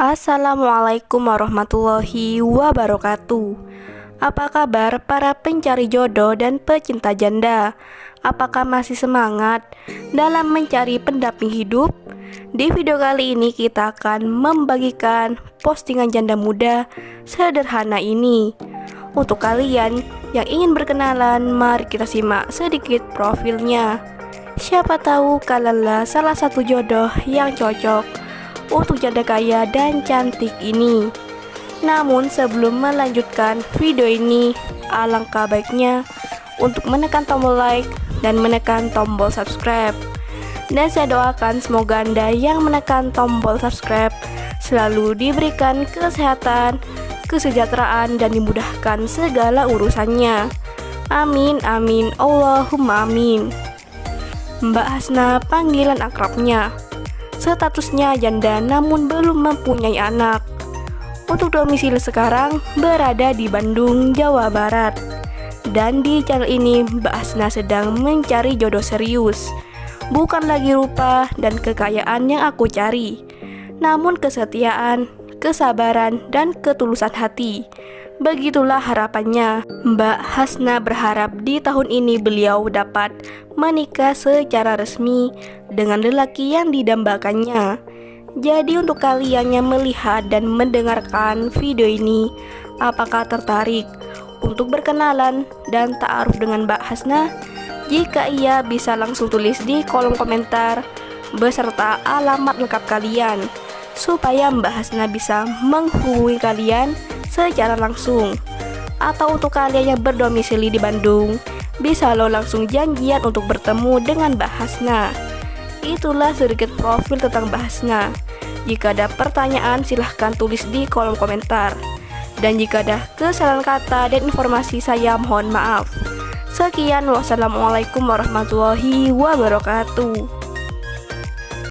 Assalamualaikum warahmatullahi wabarakatuh. Apa kabar para pencari jodoh dan pecinta janda? Apakah masih semangat dalam mencari pendamping hidup? Di video kali ini kita akan membagikan postingan janda muda sederhana ini. Untuk kalian yang ingin berkenalan, mari kita simak sedikit profilnya. Siapa tahu kalianlah salah satu jodoh yang cocok untuk janda kaya dan cantik ini. Namun sebelum melanjutkan video ini, alangkah baiknya untuk menekan tombol like dan menekan tombol subscribe. Dan saya doakan semoga Anda yang menekan tombol subscribe selalu diberikan kesehatan, kesejahteraan, dan dimudahkan segala urusannya. Amin amin Allahumma amin. Mbak Hasna panggilan akrabnya. Statusnya janda namun belum mempunyai anak. Untuk domisili sekarang berada di Bandung, Jawa Barat. Dan di channel ini Mbak Hasna sedang mencari jodoh serius. Bukan lagi rupa dan kekayaan yang aku cari, namun kesetiaan, kesabaran, dan ketulusan hati. Begitulah harapannya. Mbak Hasna berharap di tahun ini beliau dapat menikah secara resmi dengan lelaki yang didambakannya. Jadi untuk kalian yang melihat dan mendengarkan video ini, apakah tertarik untuk berkenalan dan ta'aruf dengan Mbak Hasna? Jika iya, bisa langsung tulis di kolom komentar beserta alamat lengkap kalian supaya Mbak Hasna bisa menghubungi kalian secara langsung. Atau untuk kalian yang berdomisili di Bandung, bisa lo langsung janjian untuk bertemu dengan Mbak Hasna. Itulah sedikit profil tentang Mbak Hasna. Jika ada pertanyaan silahkan tulis di kolom komentar. Dan jika ada kesalahan kata dan informasi saya mohon maaf. Sekian, wassalamualaikum warahmatullahi wabarakatuh.